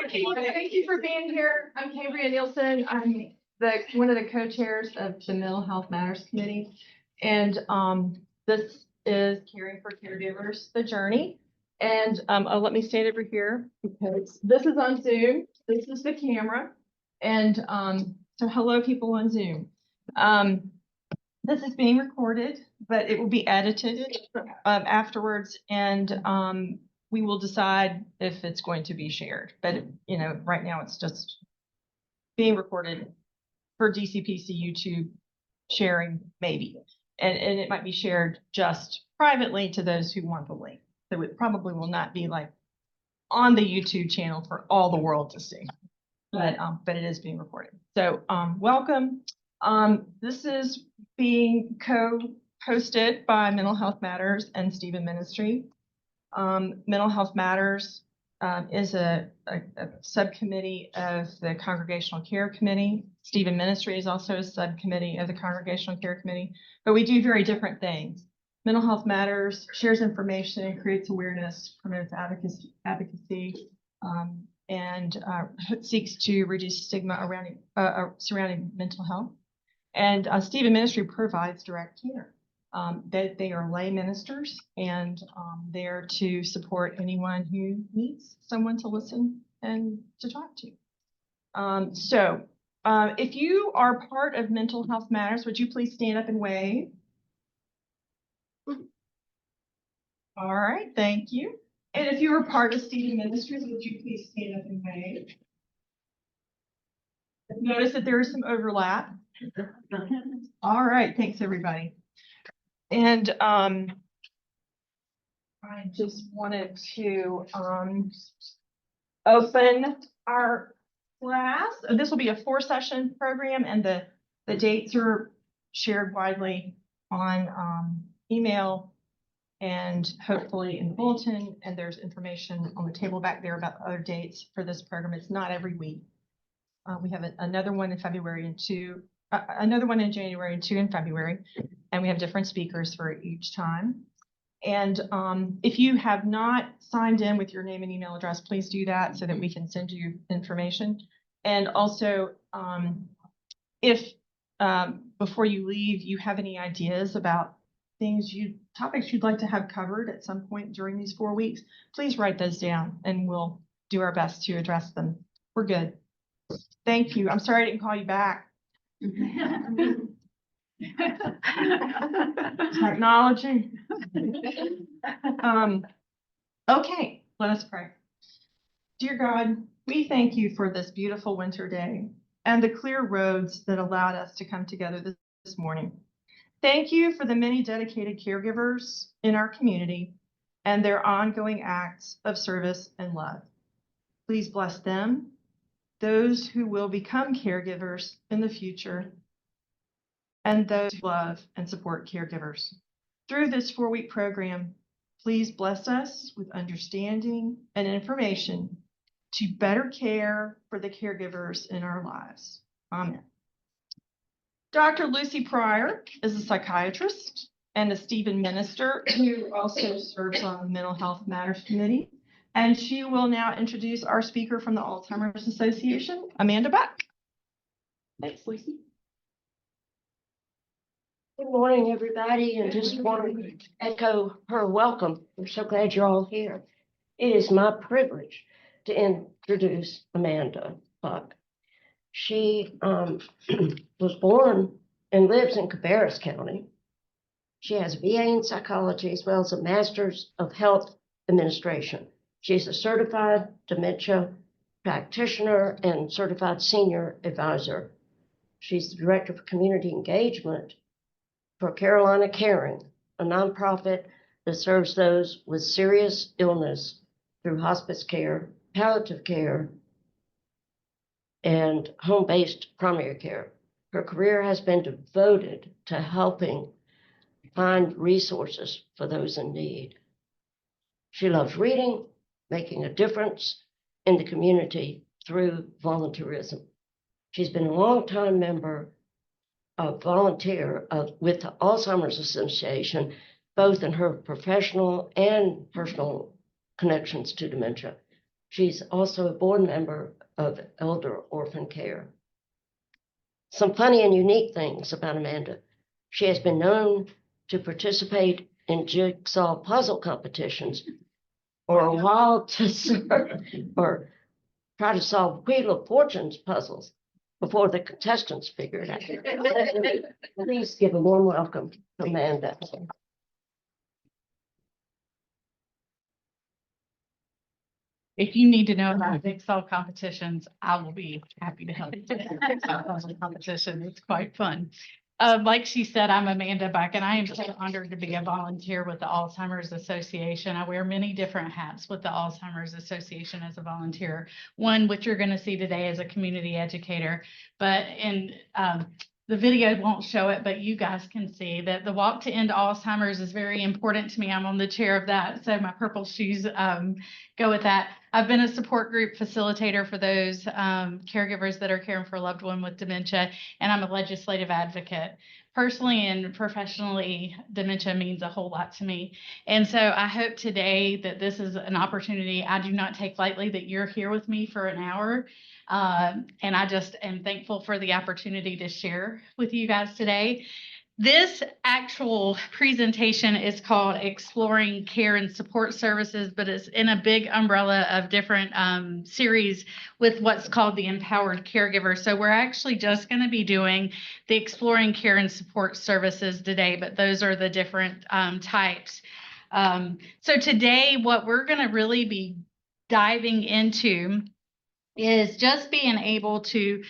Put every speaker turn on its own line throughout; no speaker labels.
Thank you for being here. I'm Cambria Nielsen. I'm one of the co-chairs of the Mental Health Matters Committee. And this is Caring for Caregivers, the journey. And let me stand over here because this is on Zoom. This is the camera. And so hello, people on Zoom. This is being recorded, but it will be edited afterwards. And we will decide if it's going to be shared, but right now it's just being recorded for DCPC YouTube sharing, maybe, and it might be shared just privately to those who want the link. So it probably will not be like on the YouTube channel for all the world to see, but it is being recorded. So welcome. This is being co-hosted by Mental Health Matters and Stephen Ministry. Mental Health Matters is a subcommittee of the Congregational Care Committee. Stephen Ministry is also a subcommittee of the Congregational Care Committee, but we do very different things. Mental Health Matters shares information, creates awareness, promotes advocacy, and seeks to reduce stigma around surrounding mental health. And Stephen Ministry provides direct care. They are lay ministers, and they're to support anyone who needs someone to listen and to talk to. So if you are part of Mental Health Matters, would you please stand up and wave? All right, thank you. And if you are part of Stephen Ministries, would you please stand up and wave? Notice that there is some overlap. All right, thanks everybody. And I just wanted to open our class. This will be a 4-session program, and the dates are shared widely on email and hopefully in the bulletin. And there's information on the table back there about other dates for this program. It's not every week. We have another one in February and another one in January and 2 in February. And we have different speakers for each time. And if you have not signed in with your name and email address, please do that so that we can send you information. And also, if before you leave, you have any ideas about topics you'd like to have covered at some point during these 4 weeks, please write those down and we'll do our best to address them. We're good. Thank you. I'm sorry I didn't call you back. Technology. Okay, let us pray. Dear God, we thank you for this beautiful winter day and the clear roads that allowed us to come together this morning. Thank you for the many dedicated caregivers in our community and their ongoing acts of service and love. Please bless them, those who will become caregivers in the future, and those who love and support caregivers. Through this 4-week program, please bless us with understanding and information to better care for the caregivers in our lives. Amen. Dr. Lucy Pryor is a psychiatrist and a Stephen minister who also serves on the Mental Health Matters Committee. And she will now introduce our speaker from the Alzheimer's Association, Amanda Buck. Thanks, Lucy.
Good morning, everybody, and just want to echo her welcome. I'm so glad you're all here. It is my privilege to introduce Amanda Buck. She was born and lives in Cabarrus County. She has a BA in psychology as well as a Master's of Health Administration. She's a certified dementia practitioner and certified senior advisor. She's the director of community engagement for Carolina Caring, a nonprofit that serves those with serious illness through hospice care, palliative care, and home-based primary care. Her career has been devoted to helping find resources for those in need. She loves reading, making a difference in the community through volunteerism. She's been a longtime member of volunteer with the Alzheimer's Association, both in her professional and personal connections to dementia. She's also a board member of Elder Orphan Care. Some funny and unique things about Amanda. She has been known to participate in jigsaw puzzle competitions or a while to serve or try to solve Wheel of Fortunes puzzles before the contestants figure it out. Please give a warm welcome to Amanda.
If you need to know about jigsaw competitions, I will be happy to help you. with that jigsaw puzzle competition. It's quite fun. Like she said, I'm Amanda Buck, and I am so honored to be a volunteer with the Alzheimer's Association. I wear many different hats with the Alzheimer's Association as a volunteer. One, which you're going to see today, as a community educator. But in the video won't show it, but you guys can see that the Walk to End Alzheimer's is very important to me. I'm on the chair of that, so my purple shoes go with that. I've been a support group facilitator for those caregivers that are caring for a loved one with dementia, and I'm a legislative advocate. Personally and professionally, dementia means a whole lot to me. And so I hope today that this is an opportunity I do not take lightly, that you're here with me for an hour. And I just am thankful for the opportunity to share with you guys today. This actual presentation is called Exploring Care and Support Services, but it's in a big umbrella of different series with what's called the Empowered Caregiver. So we're actually just going to be doing the Exploring Care and Support Services today, but those are the different types. So today, what we're going to really be diving into is just being able to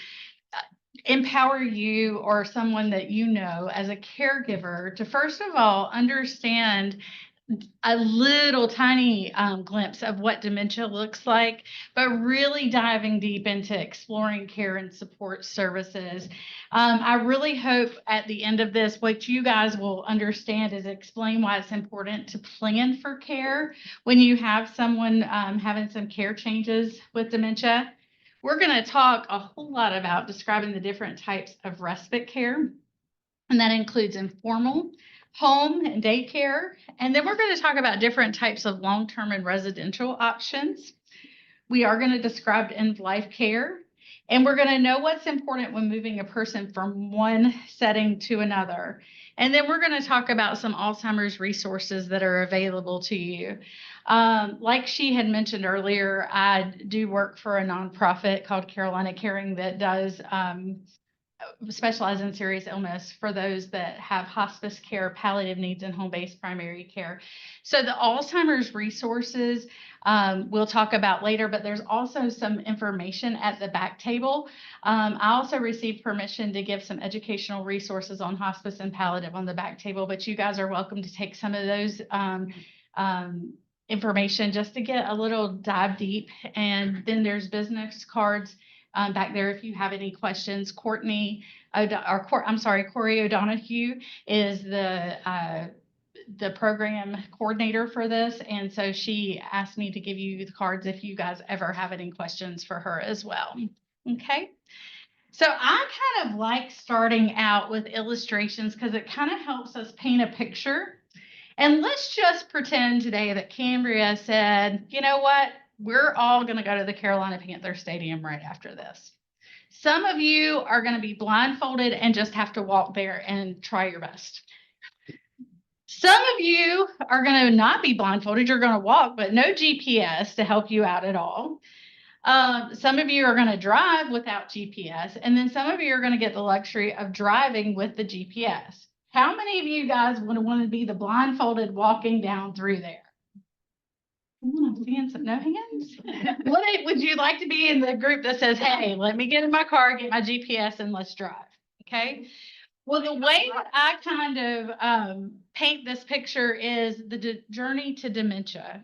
empower you or someone that you know as a caregiver to, first of all, understand a little tiny glimpse of what dementia looks like, but really diving deep into exploring care and support services. I really hope at the end of this, what you guys will understand is explain why it's important to plan for care when you have someone having some care changes with dementia. We're going to talk a whole lot about describing the different types of respite care, and that includes informal, home, and daycare. And then we're going to talk about different types of long-term and residential options. We are going to describe end-of-life care, and we're going to know what's important when moving a person from one setting to another. And then we're going to talk about some Alzheimer's resources that are available to you. Like she had mentioned earlier, I do work for a nonprofit called Carolina Caring that does specialize in serious illness for those that have hospice care, palliative needs, and home-based primary care. So the Alzheimer's resources we'll talk about later, but there's also some information at the back table. I also received permission to give some educational resources on hospice and palliative on the back table, but you guys are welcome to take some of those information just to get a little dive deep. And then there's business cards back there if you have any questions. Corey O'Donohue is the program coordinator for this, and so she asked me to give you the cards if you guys ever have any questions for her as well. Okay. So I kind of like starting out with illustrations because it kind of helps us paint a picture. And let's just pretend today that Cambria said, you know what, we're all going to go to the Carolina Panther Stadium right after this. Some of you are going to be blindfolded and just have to walk there and try your best. Some of you are going to not be blindfolded. You're going to walk, but no GPS to help you out at all. Some of you are going to drive without GPS, and then some of you are going to get the luxury of driving with the GPS. How many of you guys would want to be the blindfolded walking down through there? I'm seeing some no hands. Would you like to be in the group that says, hey, let me get in my car, get my GPS, and let's drive? Okay. Well, the way that I kind of paint this picture is the journey to dementia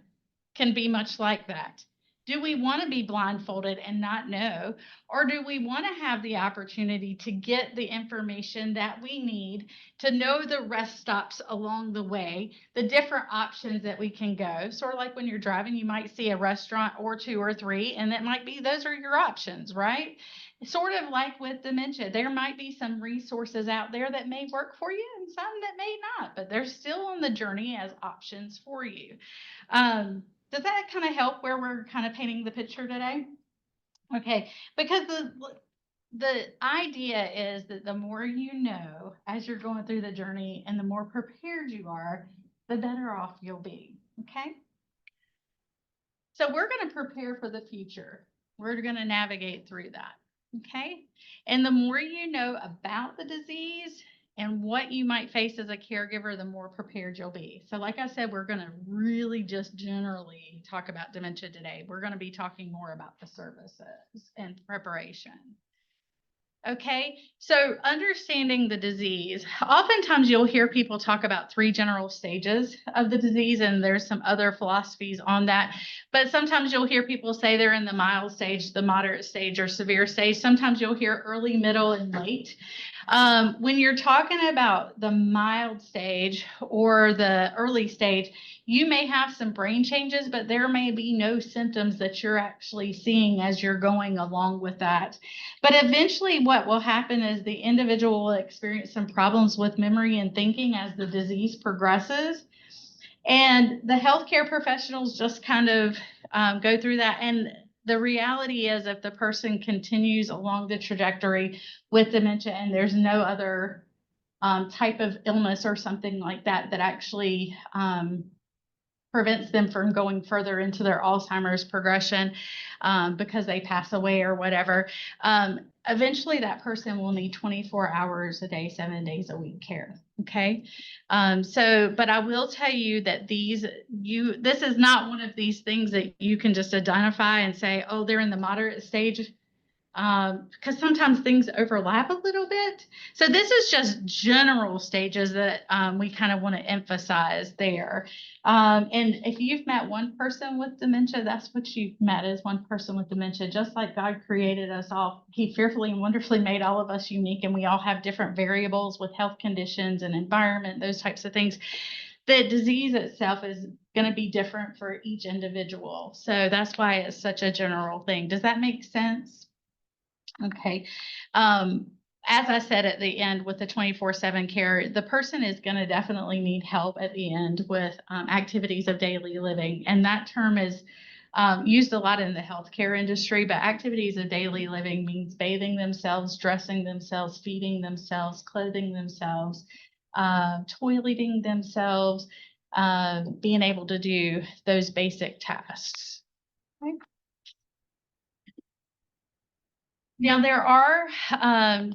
can be much like that. Do we want to be blindfolded and not know, or do we want to have the opportunity to get the information that we need to know the rest stops along the way, the different options that we can go? Sort of like when you're driving, you might see a restaurant or two or three, and that might be those are your options, right? Sort of like with dementia, there might be some resources out there that may work for you and some that may not, but they're still on the journey as options for you. Does that kind of help where we're kind of painting the picture today? Okay, because the idea is that the more you know as you're going through the journey and the more prepared you are, the better off you'll be. Okay. So we're going to prepare for the future. We're going to navigate through that. Okay. And the more you know about the disease and what you might face as a caregiver, the more prepared you'll be. So like I said, we're going to really just generally talk about dementia today. We're going to be talking more about the services and preparation. Okay, so understanding the disease. Oftentimes you'll hear people talk about 3 general stages of the disease, and there's some other philosophies on that. But sometimes you'll hear people say they're in the mild stage, the moderate stage, or severe stage. Sometimes you'll hear early, middle, and late. When you're talking about the mild stage or the early stage, you may have some brain changes, but there may be no symptoms that you're actually seeing as you're going along with that. But eventually what will happen is the individual will experience some problems with memory and thinking as the disease progresses. And the healthcare professionals just kind of go through that. And the reality is if the person continues along the trajectory with dementia and there's no other type of illness or something like that that actually prevents them from going further into their Alzheimer's progression because they pass away or whatever. Eventually that person will need 24 hours a day, 7 days a week care. Okay. But I will tell you that this is not one of these things that you can just identify and say, oh, they're in the moderate stage. Because sometimes things overlap a little bit. So this is just general stages that we kind of want to emphasize there. And if you've met one person with dementia, that's what you've met is one person with dementia. Just like God created us all, He fearfully and wonderfully made all of us unique, and we all have different variables with health conditions and environment, those types of things. The disease itself is going to be different for each individual. So that's why it's such a general thing. Does that make sense? Okay. As I said at the end with the 24/7 care, the person is going to definitely need help at the end with activities of daily living. And that term is used a lot in the healthcare industry, but activities of daily living means bathing themselves, dressing themselves, feeding themselves, clothing themselves, toileting themselves, being able to do those basic tasks. Okay. Now, there are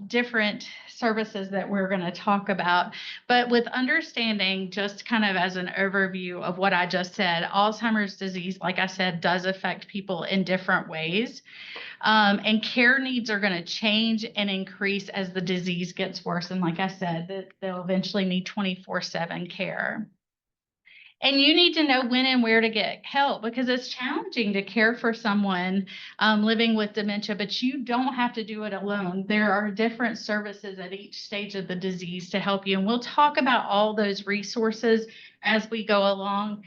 different services that we're going to talk about, but with understanding just kind of as an overview of what I just said, Alzheimer's disease, like I said, does affect people in different ways. And care needs are going to change and increase as the disease gets worse. And like I said, they'll eventually need 24/7 care. And you need to know when and where to get help because it's challenging to care for someone living with dementia, but you don't have to do it alone. There are different services at each stage of the disease to help you. And we'll talk about all those resources as we go along.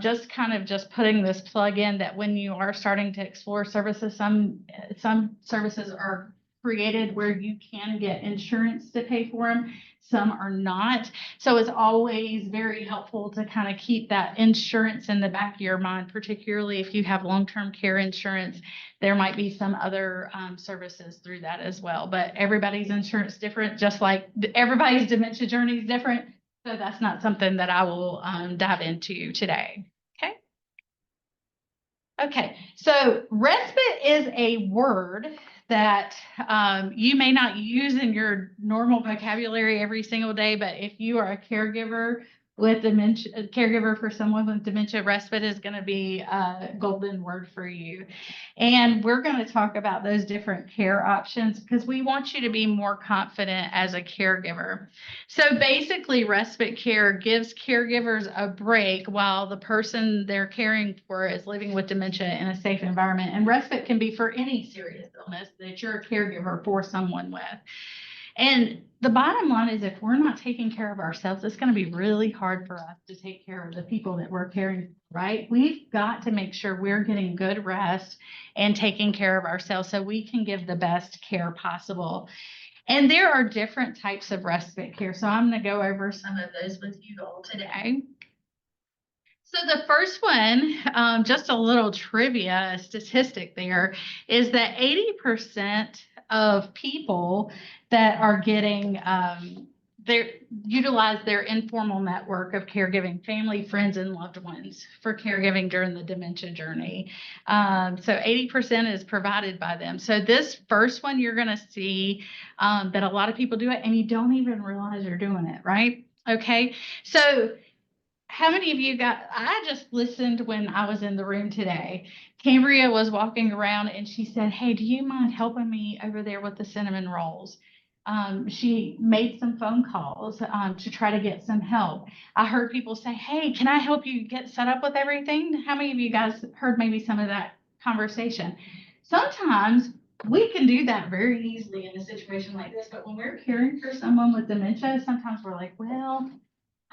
Just kind of just putting this plug in that when you are starting to explore services, some services are created where you can get insurance to pay for them. Some are not. So it's always very helpful to kind of keep that insurance in the back of your mind, particularly if you have long-term care insurance. There might be some other services through that as well. But everybody's insurance is different, just like everybody's dementia journey is different. So that's not something that I will dive into today. Okay. Okay. So respite is a word that you may not use in your normal vocabulary every single day, but if you are a caregiver with dementia, a caregiver for someone with dementia, respite is going to be a golden word for you. And we're going to talk about those different care options because we want you to be more confident as a caregiver. So basically, respite care gives caregivers a break while the person they're caring for is living with dementia in a safe environment. And respite can be for any serious illness that you're a caregiver for someone with. And the bottom line is if we're not taking care of ourselves, it's going to be really hard for us to take care of the people that we're caring for, right? We've got to make sure we're getting good rest and taking care of ourselves so we can give the best care possible. And there are different types of respite care. So I'm going to go over some of those with you all today. So the first one, just a little trivia statistic there, is that 80% of people that are getting utilize their informal network of caregiving, family, friends, and loved ones for caregiving during the dementia journey. So 80% is provided by them. So this first one, you're going to see that a lot of people do it, and you don't even realize you're doing it, right? Okay, so how many of you I just listened when I was in the room today. Cambria was walking around and she said, "Hey, do you mind helping me over there with the cinnamon rolls?" She made some phone calls to try to get some help. I heard people say, "Hey, can I help you get set up with everything?" How many of you guys heard maybe some of that conversation? Sometimes we can do that very easily in a situation like this, but when we're caring for someone with dementia, sometimes we're like, well,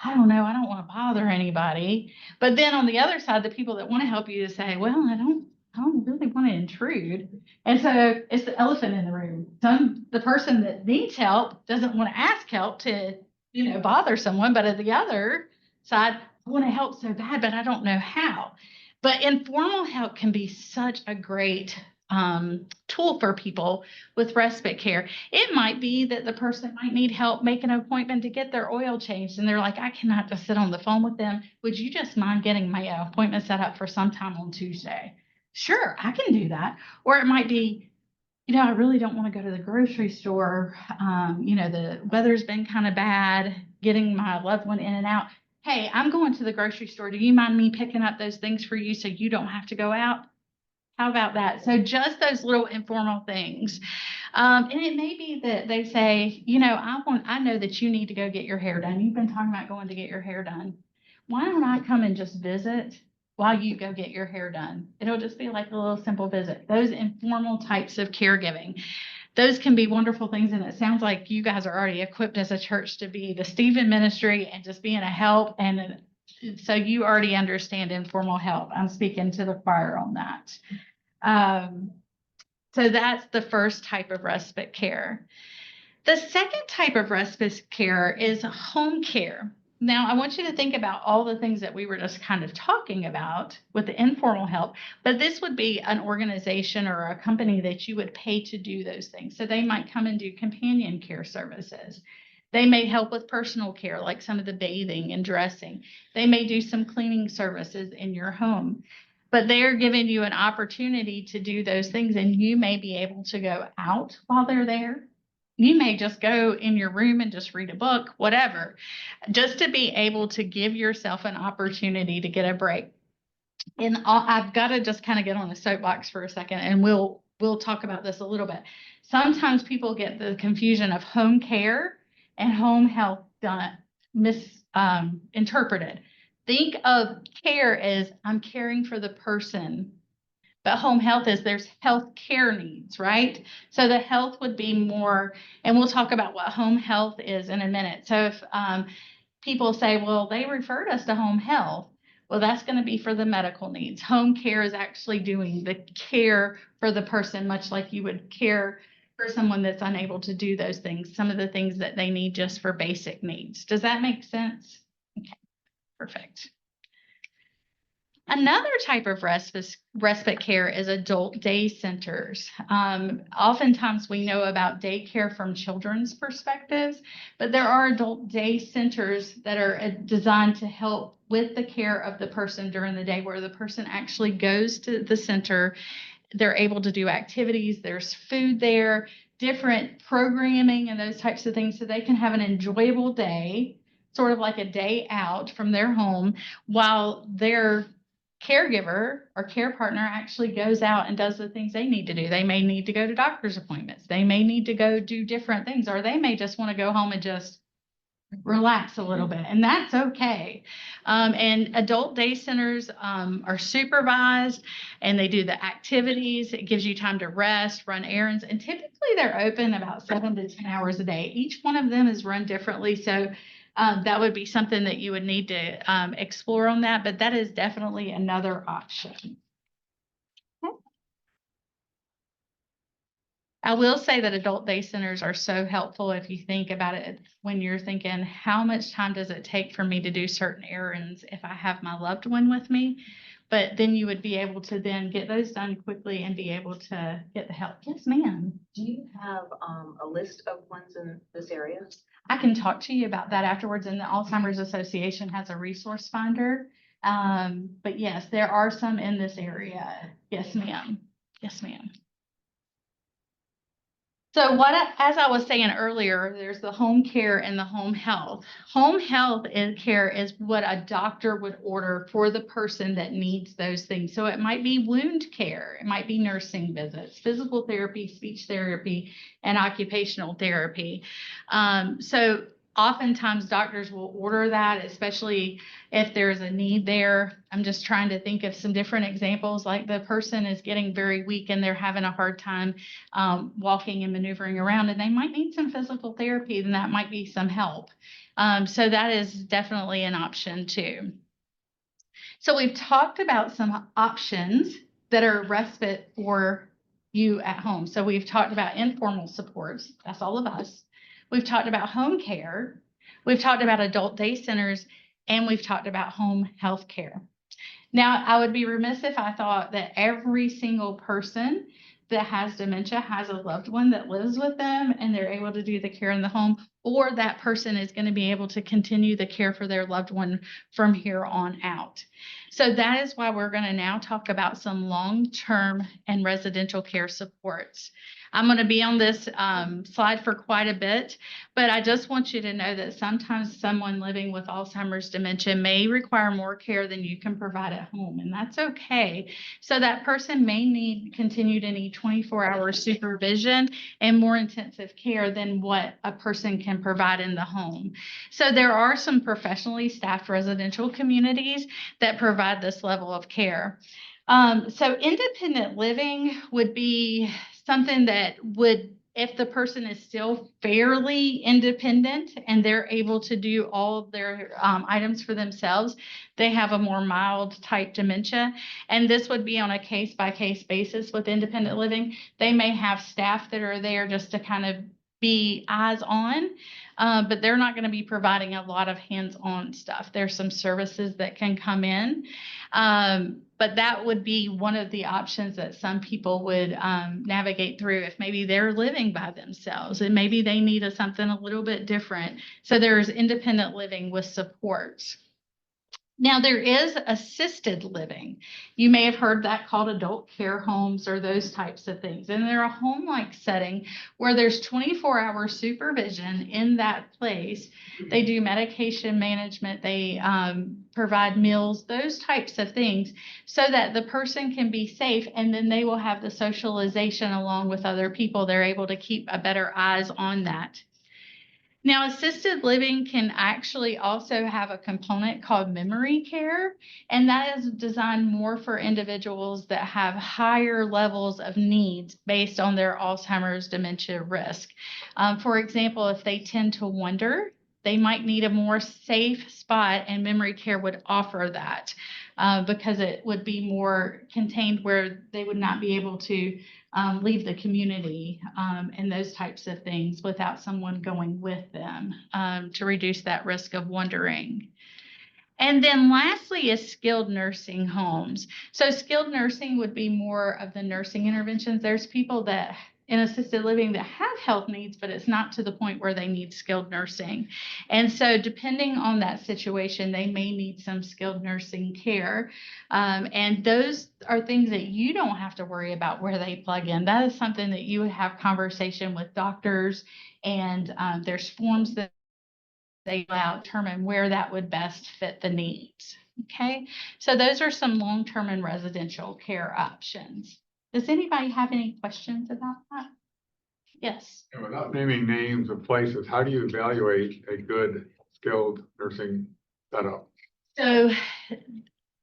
I don't know, I don't want to bother anybody. But then on the other side, the people that want to help you say, well, I don't really want to intrude. And so it's the elephant in the room. The person that needs help doesn't want to ask help to, bother someone. But at the other side, I want to help so bad, but I don't know how. But informal help can be such a great tool for people with respite care. It might be that the person might need help making an appointment to get their oil changed, and they're like, I cannot just sit on the phone with them. Would you just mind getting my appointment set up for sometime on Tuesday? Sure, I can do that. Or it might be, I really don't want to go to the grocery store. The weather's been kind of bad, getting my loved one in and out. Hey, I'm going to the grocery store. Do you mind me picking up those things for you so you don't have to go out? How about that? So just those little informal things. And it may be that they say, I know that you need to go get your hair done. You've been talking about going to get your hair done. Why don't I come and just visit while you go get your hair done? It'll just be like a little simple visit. Those informal types of caregiving, those can be wonderful things. And it sounds like you guys are already equipped as a church to be the Stephen ministry and just being a help. And so you already understand informal help. I'm speaking to the choir on that. So that's the first type of respite care. The second type of respite care is home care. Now, I want you to think about all the things that we were just kind of talking about with the informal help, but this would be an organization or a company that you would pay to do those things. So they might come and do companion care services. They may help with personal care, like some of the bathing and dressing. They may do some cleaning services in your home. But they're giving you an opportunity to do those things, and you may be able to go out while they're there. You may just go in your room and just read a book, whatever, just to be able to give yourself an opportunity to get a break. And I've got to just kind of get on the soapbox for a second, and we'll talk about this a little bit. Sometimes people get the confusion of home care and home health misinterpreted. Think of care as I'm caring for the person, but home health is there's health care needs, right? So the health would be more, and we'll talk about what home health is in a minute. So if people say, well, they referred us to home health, well, that's going to be for the medical needs. Home care is actually doing the care for the person, much like you would care for someone that's unable to do those things, some of the things that they need just for basic needs. Does that make sense? Okay, perfect. Another type of respite care is adult day centers. Oftentimes we know about daycare from children's perspectives, but there are adult day centers that are designed to help with the care of the person during the day, where the person actually goes to the center. They're able to do activities. There's food there, different programming and those types of things, so they can have an enjoyable day, sort of like a day out from their home, while their caregiver or care partner actually goes out and does the things they need to do. They may need to go to doctor's appointments. They may need to go do different things, or they may just want to go home and just relax a little bit, and that's okay. And adult day centers are supervised, and they do the activities. It gives you time to rest, run errands, and typically they're open about 7 to 10 hours a day. Each one of them is run differently, so that would be something that you would need to explore on that, but that is definitely another option. I will say that adult day centers are so helpful if you think about it when you're thinking, how much time does it take for me to do certain errands if I have my loved one with me? But then you would be able to then get those done quickly and be able to get the help. Yes, ma'am.
Do you have a list of ones in this area?
I can talk to you about that afterwards, and the Alzheimer's Association has a resource finder. But yes, there are some in this area. Yes, ma'am. Yes, ma'am. So as I was saying earlier, there's the home care and the home health. Home health care is what a doctor would order for the person that needs those things. So it might be wound care, it might be nursing visits, physical therapy, speech therapy, and occupational therapy. So oftentimes doctors will order that, especially if there's a need there. I'm just trying to think of some different examples, like the person is getting very weak and they're having a hard time walking and maneuvering around, and they might need some physical therapy, then that might be some help. So that is definitely an option too. So we've talked about some options that are respite for you at home. So we've talked about informal supports. That's all of us. We've talked about home care. We've talked about adult day centers, and we've talked about home health care. Now, I would be remiss if I thought that every single person that has dementia has a loved one that lives with them and they're able to do the care in the home, or that person is going to be able to continue the care for their loved one from here on out. So that is why we're going to now talk about some long-term and residential care supports. I'm going to be on this slide for quite a bit, but I just want you to know that sometimes someone living with Alzheimer's dementia may require more care than you can provide at home, and that's okay. So that person may continue to need 24-hour supervision and more intensive care than what a person can provide in the home. So there are some professionally staffed residential communities that provide this level of care. So independent living would be something that would, if the person is still fairly independent and they're able to do all of their items for themselves, they have a more mild type dementia. And this would be on a case-by-case basis with independent living. They may have staff that are there just to kind of be eyes on, but they're not going to be providing a lot of hands-on stuff. There's some services that can come in. But that would be one of the options that some people would navigate through if maybe they're living by themselves and maybe they need something a little bit different. So there's independent living with supports. Now, there is assisted living. You may have heard that called adult care homes or those types of things. And they're a home-like setting where there's 24-hour supervision in that place. They do medication management. They provide meals, those types of things, so that the person can be safe, and then they will have the socialization along with other people. They're able to keep a better eyes on that. Now, assisted living can actually also have a component called memory care, and that is designed more for individuals that have higher levels of needs based on their Alzheimer's dementia risk. For example, if they tend to wander, they might need a more safe spot, and memory care would offer that because it would be more contained where they would not be able to leave the community and those types of things without someone going with them to reduce that risk of wandering. And then lastly is skilled nursing homes. So skilled nursing would be more of the nursing interventions. There's people that in assisted living that have health needs, but it's not to the point where they need skilled nursing. And so depending on that situation, they may need some skilled nursing care. And those are things that you don't have to worry about where they plug in. That is something that you would have conversation with doctors, and there's forms that they allow to determine where that would best fit the needs. Okay, so those are some long-term and residential care options. Does anybody have any questions about that? Yes.
And without naming names of places, how do you evaluate a good skilled nursing setup?
So,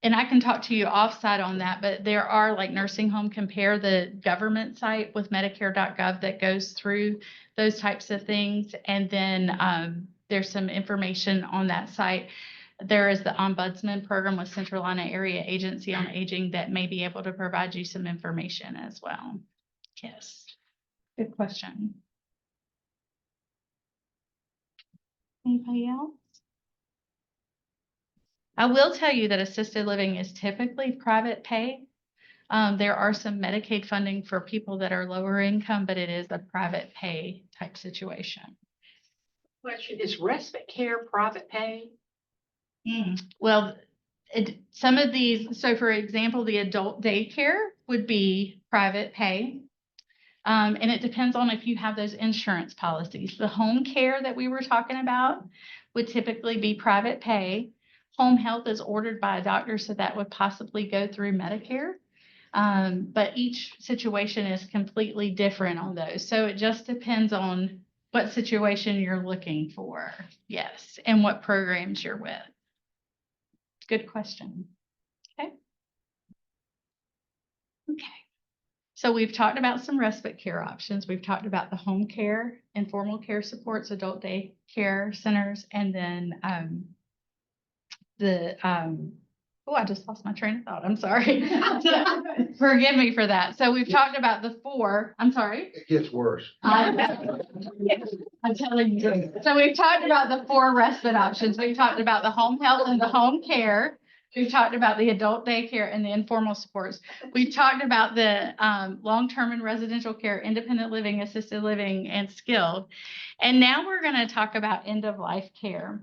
and I can talk to you offsite on that, but there are like Nursing Home Compare, the government site with Medicare.gov that goes through those types of things. And then there's some information on that site. There is the Ombudsman program with Central Carolina Area Agency on Aging that may be able to provide you some information as well. Yes. Good question. Anybody else? I will tell you that assisted living is typically private pay. There are some Medicaid funding for people that are lower income, but it is a private pay type situation.
Question, is respite care private pay?
Well, some of these, so for example, the adult daycare would be private pay. And it depends on if you have those insurance policies. The home care that we were talking about would typically be private pay. Home health is ordered by a doctor, so that would possibly go through Medicare. But each situation is completely different on those. So it just depends on what situation you're looking for. Yes. And what programs you're with. Good question. Okay. Okay. So we've talked about some respite care options. We've talked about the home care, informal care supports, adult day care centers, and then I just lost my train of thought. I'm sorry. Forgive me for that. So we've talked about the four. I'm sorry.
It gets worse.
I'm telling you. So we've talked about the four respite options. We've talked about the home health and the home care. We've talked about the adult daycare and the informal supports. We've talked about the long-term and residential care, independent living, assisted living, and skilled. And now we're going to talk about end-of-life care.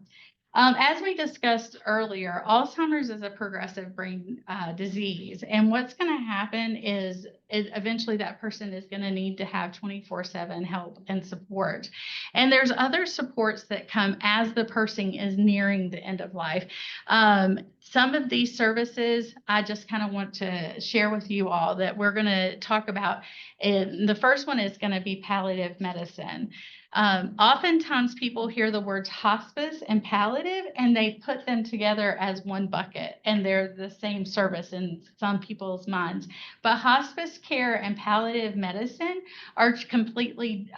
As we discussed earlier, Alzheimer's is a progressive brain disease. And what's going to happen is eventually that person is going to need to have 24/7 help and support. And there's other supports that come as the person is nearing the end of life. Some of these services, I just kind of want to share with you all that we're going to talk about. And the first one is going to be palliative medicine. Oftentimes people hear the words hospice and palliative and they put them together as one bucket, and they're the same service in some people's minds. But hospice care and palliative medicine are completely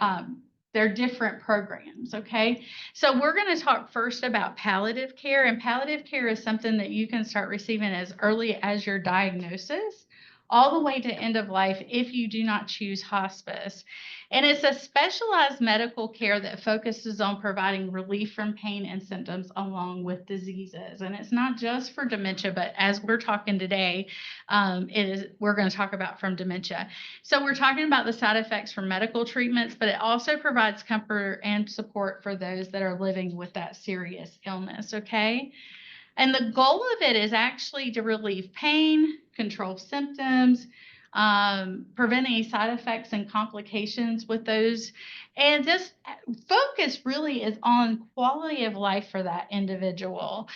they're different programs, okay? So we're going to talk first about palliative care, and palliative care is something that you can start receiving as early as your diagnosis, all the way to end of life if you do not choose hospice. And it's a specialized medical care that focuses on providing relief from pain and symptoms along with diseases. And it's not just for dementia, but as we're talking today, we're going to talk about from dementia. So we're talking about the side effects from medical treatments, but it also provides comfort and support for those that are living with that serious illness, okay? And the goal of it is actually to relieve pain, control symptoms, prevent any side effects and complications with those. And this focus really is on quality of life for that individual.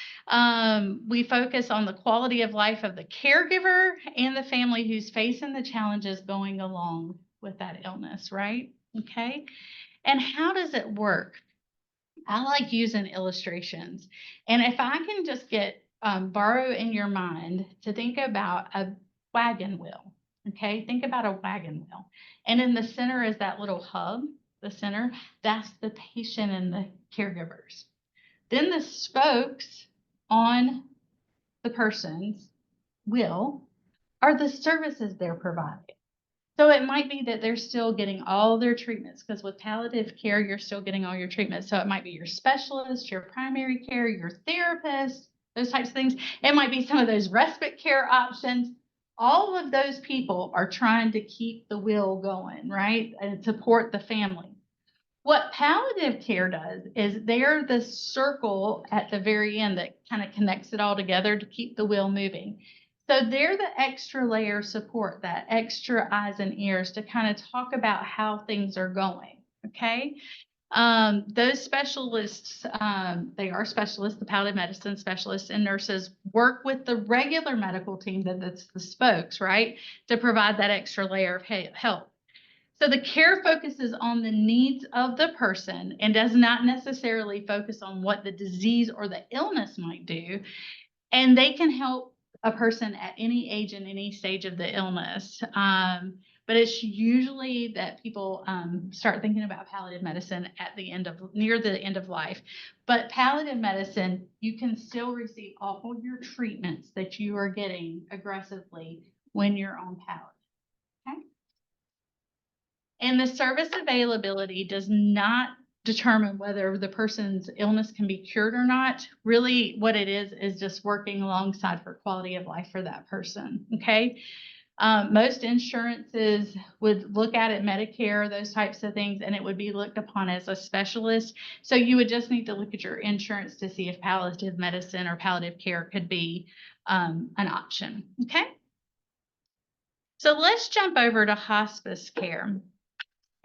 We focus on the quality of life of the caregiver and the family who's facing the challenges going along with that illness, right? Okay. And how does it work? I like using illustrations. And if I can just borrow in your mind to think about a wagon wheel, okay? Think about a wagon wheel. And in the center is that little hub, the center, that's the patient and the caregivers. Then the spokes on the person's wheel are the services they're providing. So it might be that they're still getting all their treatments, because with palliative care, you're still getting all your treatments. So it might be your specialist, your primary care, your therapist, those types of things. It might be some of those respite care options. All of those people are trying to keep the wheel going, right? And support the family. What palliative care does is they're the circle at the very end that kind of connects it all together to keep the wheel moving. So they're the extra layer of support, that extra eyes and ears to kind of talk about how things are going, okay? Those specialists, they are specialists, the palliative medicine specialists and nurses work with the regular medical team that's the spokes, right? To provide that extra layer of help. So the care focuses on the needs of the person and does not necessarily focus on what the disease or the illness might do. And they can help a person at any age and any stage of the illness. But it's usually that people start thinking about palliative medicine at the near the end of life. But palliative medicine, you can still receive all your treatments that you are getting aggressively when you're on palliative. Okay. And the service availability does not determine whether the person's illness can be cured or not. Really, what it is just working alongside for quality of life for that person. Okay. Most insurances would look at it, Medicare, those types of things, and it would be looked upon as a specialist. So you would just need to look at your insurance to see if palliative medicine or palliative care could be an option. Okay. So let's jump over to hospice care.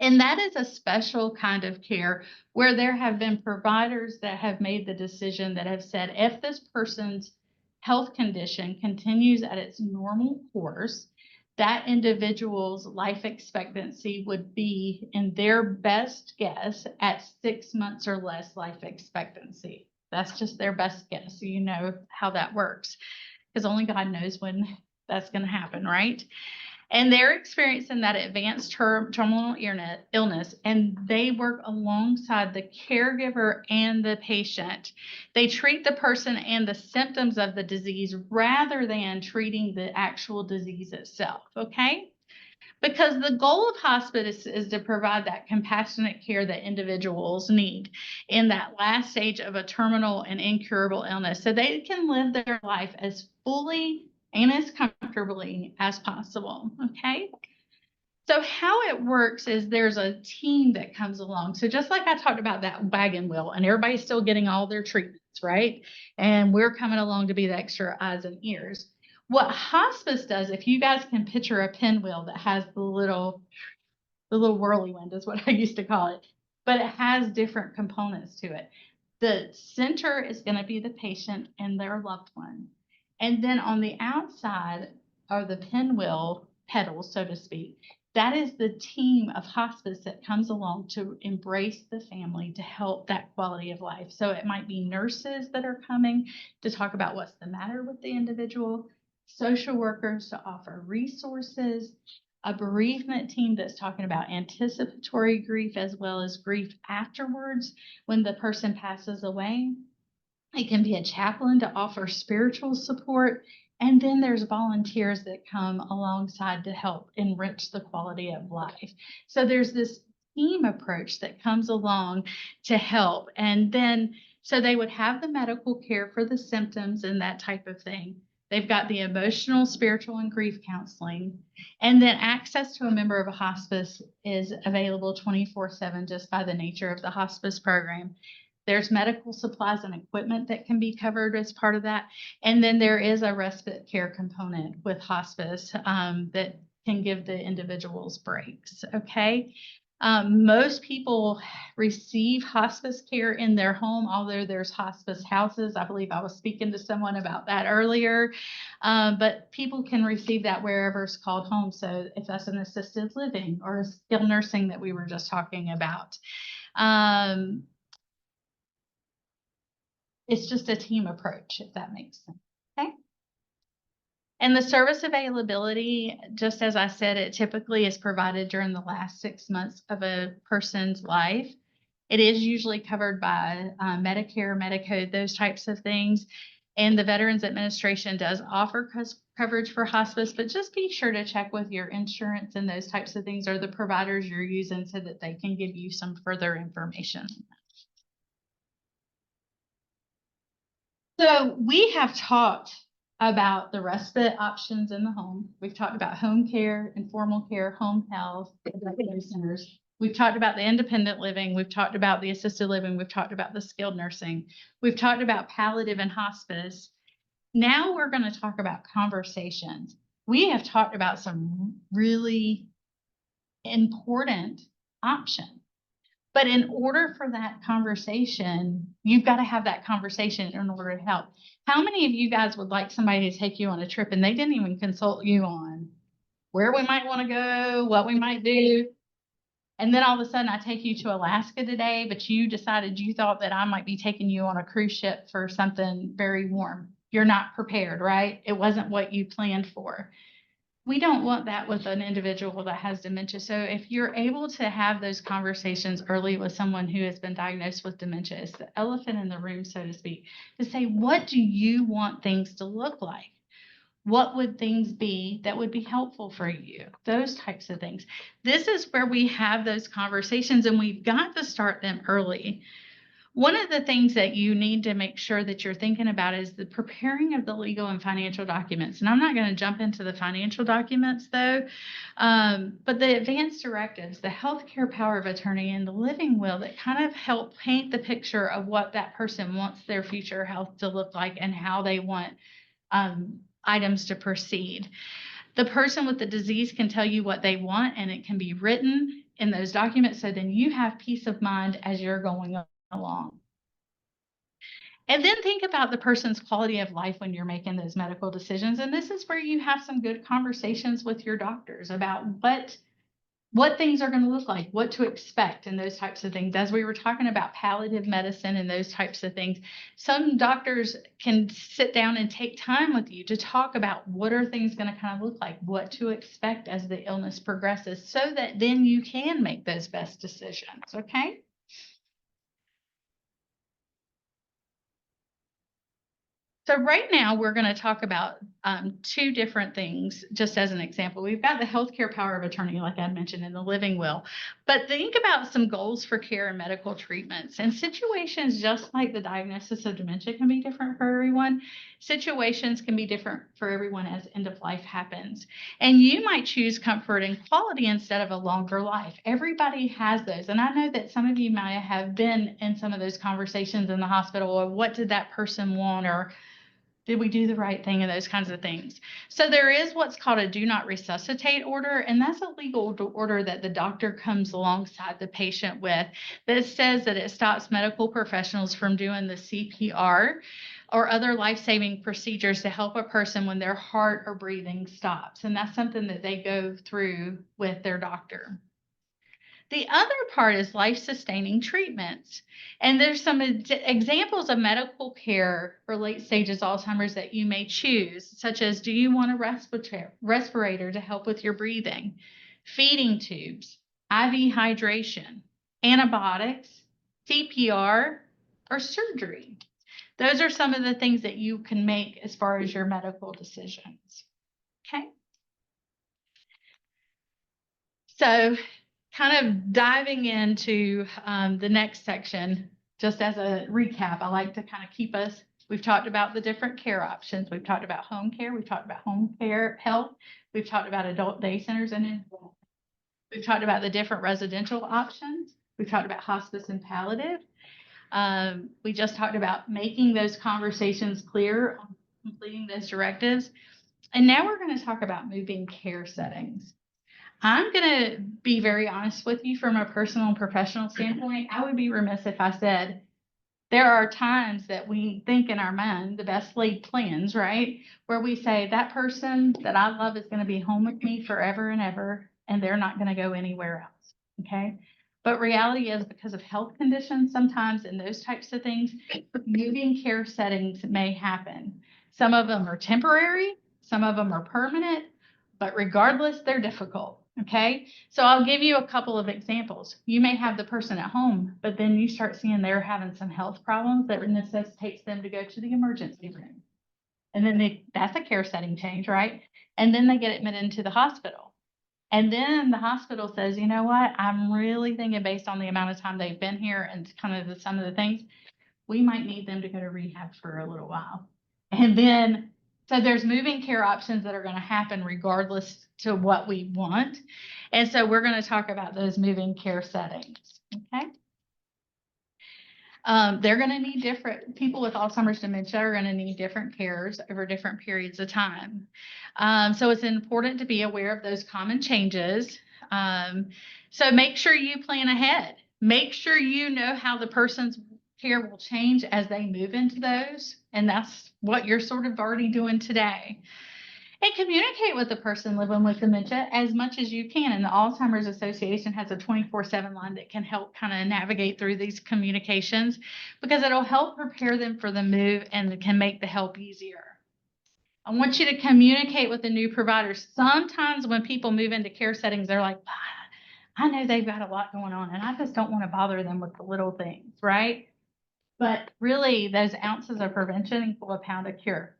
And that is a special kind of care where there have been providers that have made the decision that have said, if this person's health condition continues at its normal course, that individual's life expectancy would be, in their best guess, at 6 months or less life expectancy. That's just their best guess. So you know how that works, because only God knows when that's going to happen, right? And they're experiencing that advanced terminal illness, and they work alongside the caregiver and the patient. They treat the person and the symptoms of the disease rather than treating the actual disease itself, okay? Because the goal of hospice is to provide that compassionate care that individuals need in that last stage of a terminal and incurable illness, so they can live their life as fully and as comfortably as possible, okay? So how it works is there's a team that comes along. So just like I talked about that wagon wheel, and everybody's still getting all their treatments, right? And we're coming along to be the extra eyes and ears. What hospice does, if you guys can picture a pinwheel that has the little whirlwind is what I used to call it, but it has different components to it. The center is going to be the patient and their loved one. And then on the outside are the pinwheel pedals, so to speak. That is the team of hospice that comes along to embrace the family to help that quality of life. So it might be nurses that are coming to talk about what's the matter with the individual, social workers to offer resources, a bereavement team that's talking about anticipatory grief as well as grief afterwards when the person passes away. It can be a chaplain to offer spiritual support. And then there's volunteers that come alongside to help enrich the quality of life. So there's this team approach that comes along to help. And then, so they would have the medical care for the symptoms and that type of thing. They've got the emotional, spiritual, and grief counseling. And then access to a member of a hospice is available 24/7 just by the nature of the hospice program. There's medical supplies and equipment that can be covered as part of that. And then there is a respite care component with hospice that can give the individuals breaks, okay? Most people receive hospice care in their home, although there's hospice houses. I believe I was speaking to someone about that earlier. But people can receive that wherever it's called home. So if that's an assisted living or a skilled nursing that we were just talking about. It's just a team approach, if that makes sense. Okay. And the service availability, just as I said, it typically is provided during the last 6 months of a person's life. It is usually covered by Medicare, Medicaid, those types of things. And the Veterans Administration does offer coverage for hospice, but just be sure to check with your insurance and those types of things, or the providers you're using, so that they can give you some further information. So we have talked about the respite options in the home. We've talked about home care, informal care, home health, executive centers. We've talked about the independent living. We've talked about the assisted living. We've talked about the skilled nursing. We've talked about palliative and hospice. Now we're going to talk about conversations. We have talked about some really important options. But in order for that conversation, you've got to have that conversation in order to help. How many of you guys would like somebody to take you on a trip and they didn't even consult you on where we might want to go, what we might do? And then all of a sudden I take you to Alaska today, but you decided you thought that I might be taking you on a cruise ship for something very warm. You're not prepared, right? It wasn't what you planned for. We don't want that with an individual that has dementia. So if you're able to have those conversations early with someone who has been diagnosed with dementia, it's the elephant in the room, so to speak, to say, what do you want things to look like? What would things be that would be helpful for you? Those types of things. This is where we have those conversations, and we've got to start them early. One of the things that you need to make sure that you're thinking about is the preparing of the legal and financial documents. And I'm not going to jump into the financial documents though, but the advanced directives, the healthcare power of attorney, and the living will that kind of help paint the picture of what that person wants their future health to look like and how they want items to proceed. The person with the disease can tell you what they want, and it can be written in those documents, so then you have peace of mind as you're going along. And then think about the person's quality of life when you're making those medical decisions. And this is where you have some good conversations with your doctors about what things are going to look like, what to expect, and those types of things. As we were talking about palliative medicine and those types of things, some doctors can sit down and take time with you to talk about what are things going to kind of look like, what to expect as the illness progresses, so that then you can make those best decisions. Okay. So right now we're going to talk about two different things, just as an example. We've got the healthcare power of attorney, like I mentioned, in the living will. But think about some goals for care and medical treatments. And situations just like the diagnosis of dementia can be different for everyone. Situations can be different for everyone as end of life happens. And you might choose comfort and quality instead of a longer life. Everybody has those. And I know that some of you might have been in some of those conversations in the hospital, or what did that person want, or did we do the right thing, and those kinds of things. So there is what's called a do not resuscitate order, and that's a legal order that the doctor comes alongside the patient with that says that it stops medical professionals from doing the CPR or other life-saving procedures to help a person when their heart or breathing stops. And that's something that they go through with their doctor. The other part is life-sustaining treatments. And there's some examples of medical care for late stages Alzheimer's that you may choose, such as, do you want a respirator to help with your breathing, feeding tubes, IV hydration, antibiotics, CPR, or surgery? Those are some of the things that you can make as far as your medical decisions. Okay. So kind of diving into the next section, just as a recap, I like to kind of keep us, we've talked about the different care options. We've talked about home care. We've talked about home care health. We've talked about adult day centers, and we've talked about the different residential options. We've talked about hospice and palliative. We just talked about making those conversations clear, completing those directives. And now we're going to talk about moving care settings. I'm going to be very honest with you from a personal and professional standpoint. I would be remiss if I said there are times that we think in our mind the best laid plans, right? Where we say that person that I love is going to be home with me forever and ever, and they're not going to go anywhere else. Okay. But reality is, because of health conditions sometimes and those types of things, moving care settings may happen. Some of them are temporary, some of them are permanent, but regardless, they're difficult. Okay, so I'll give you a couple of examples. You may have the person at home, but then you start seeing they're having some health problems that necessitates them to go to the emergency room. And then that's a care setting change, right? And then they get admitted into the hospital. And then the hospital says, you know what, I'm really thinking, based on the amount of time they've been here and kind of some of the things, we might need them to go to rehab for a little while. And then, so there's moving care options that are going to happen regardless to what we want. And so we're going to talk about those moving care settings. Okay. They're going to need different, people with Alzheimer's dementia are going to need different cares over different periods of time. So it's important to be aware of those common changes. So make sure you plan ahead. Make sure you know how the person's care will change as they move into those. And that's what you're sort of already doing today. And communicate with the person living with dementia as much as you can. And the Alzheimer's Association has a 24/7 line that can help kind of navigate through these communications, because it'll help prepare them for the move and can make the help easier. I want you to communicate with the new providers. Sometimes when people move into care settings, they're like, I know they've got a lot going on, and I just don't want to bother them with the little things, right? But really, those ounces of prevention equal a pound of cure.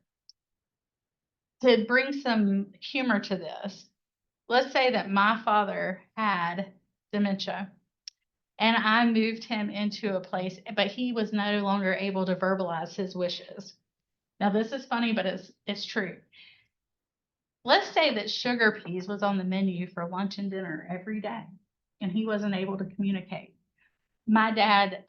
to bring some humor to this, let's say that my father had dementia and I moved him into a place, but he was no longer able to verbalize his wishes. Now, this is funny, but it's true. Let's say that sugar peas was on the menu for lunch and dinner every day, and he wasn't able to communicate. My dad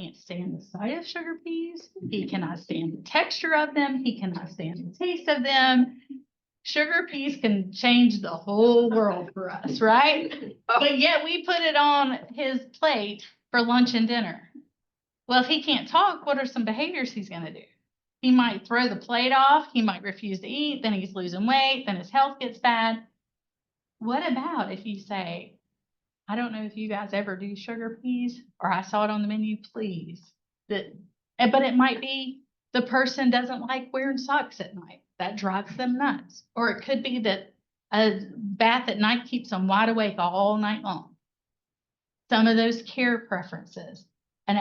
can't stand the sight of sugar peas. He cannot stand the texture of them. He cannot stand the taste of them. Sugar peas can change the whole world for us, right? But yet we put it on his plate for lunch and dinner. Well, if he can't talk, what are some behaviors he's going to do? He might throw the plate off. He might refuse to eat. Then he's losing weight. Then his health gets bad. What about if you say, I don't know if you guys ever do sugar peas, or I saw it on the menu, please. But it might be the person doesn't like wearing socks at night. That drives them nuts. Or it could be that a bath at night keeps them wide awake all night long. Some of those care preferences. And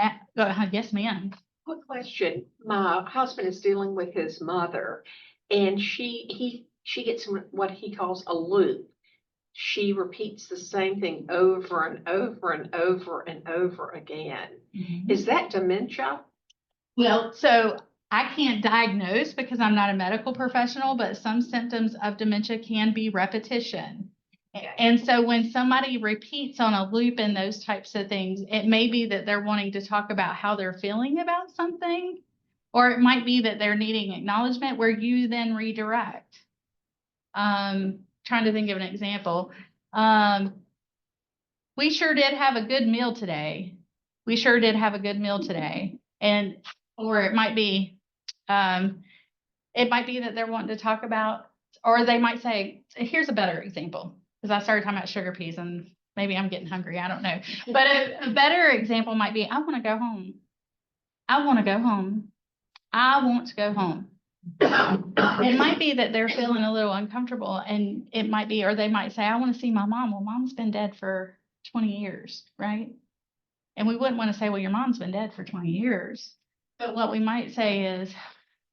yes, ma'am.
Quick question. My husband is dealing with his mother and she gets what he calls a loop. She repeats the same thing over and over and over and over again. Is that dementia?
Well, so I can't diagnose because I'm not a medical professional, but some symptoms of dementia can be repetition. And so when somebody repeats on a loop in those types of things, it may be that they're wanting to talk about how they're feeling about something, or it might be that they're needing acknowledgement where you then redirect. Trying to think of an example. We sure did have a good meal today. We sure did have a good meal today. And, or it might be that they're wanting to talk about, or they might say, here's a better example. Because I started talking about sugar peas and maybe I'm getting hungry. I don't know. But a better example might be, I want to go home. I want to go home. I want to go home. It might be that they're feeling a little uncomfortable, and it might be, or they might say, I want to see my mom. Well, mom's been dead for 20 years, right? And we wouldn't want to say, well, your mom's been dead for 20 years. But what we might say is,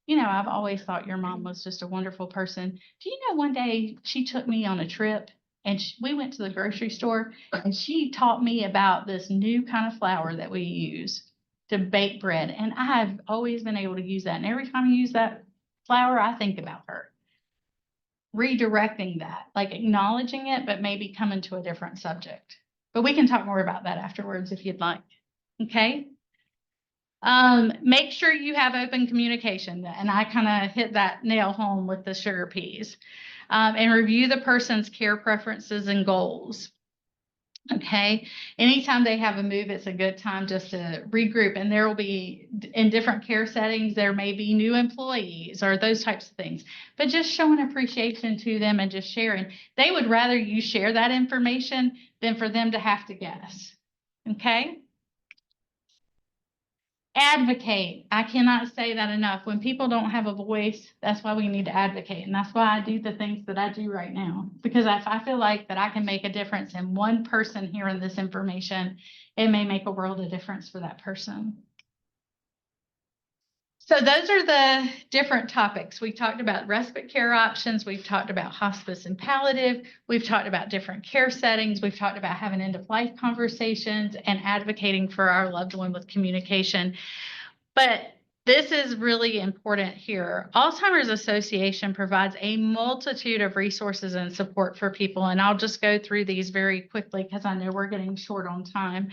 you know, I've always thought your mom was just a wonderful person. Do you know one day she took me on a trip and we went to the grocery store and she taught me about this new kind of flour that we use to bake bread. And I've always been able to use that. And every time I use that flour, I think about her. Redirecting that, like acknowledging it, but maybe coming to a different subject. But we can talk more about that afterwards if you'd like. Okay. Make sure you have open communication. And I kind of hit that nail home with the sugar peas. And review the person's care preferences and goals. Okay. Anytime they have a move, it's a good time just to regroup. And there will be, in different care settings, there may be new employees or those types of things. But just showing appreciation to them and just sharing. They would rather you share that information than for them to have to guess. Okay. Advocate. I cannot say that enough. When people don't have a voice, that's why we need to advocate. And that's why I do the things that I do right now. Because if I feel like that I can make a difference in one person hearing this information, it may make a world of difference for that person. So those are the different topics. We talked about respite care options. We've talked about hospice and palliative. We've talked about different care settings. We've talked about having end-of-life conversations and advocating for our loved one with communication. But this is really important here. Alzheimer's Association provides a multitude of resources and support for people. And I'll just go through these very quickly because I know we're getting short on time.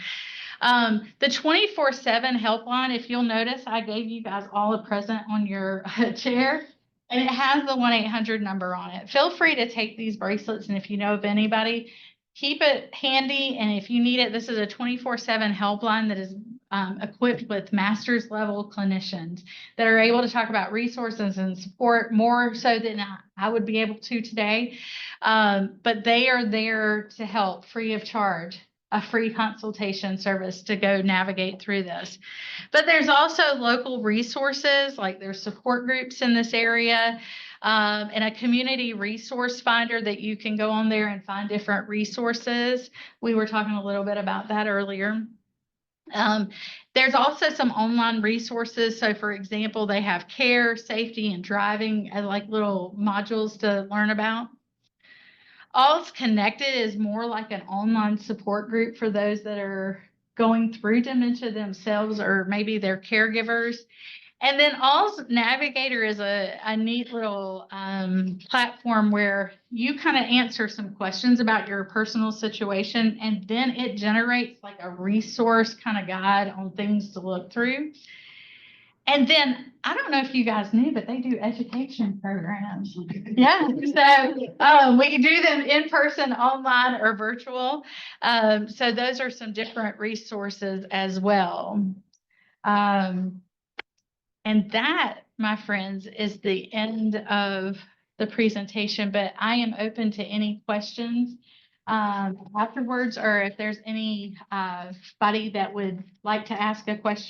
The 24/7 helpline, if you'll notice, I gave you guys all a present on your chair, and it has the 1-800 number on it. Feel free to take these bracelets, and if you know of anybody, keep it handy. And if you need it, this is a 24/7 helpline that is equipped with master's level clinicians that are able to talk about resources and support more so than I would be able to today. But they are there to help free of charge. A free consultation service to go navigate through this. But there's also local resources, like there's support groups in this area, and a community resource finder that you can go on there and find different resources. We were talking a little bit about that earlier. There's also some online resources. So for example, they have care, safety, and driving as like little modules to learn about. All's Connected is more like an online support group for those that are going through dementia themselves or maybe they're caregivers. And then All's Navigator is a neat little platform where you kind of answer some questions about your personal situation, and then it generates like a resource kind of guide on things to look through. And then I don't know if you guys knew, but they do education programs. Yeah, so we can do them in person, online, or virtual. So those are some different resources as well. And that, my friends, is the end of the presentation, but I am open to any questions afterwards, or if there's anybody that would like to ask a question.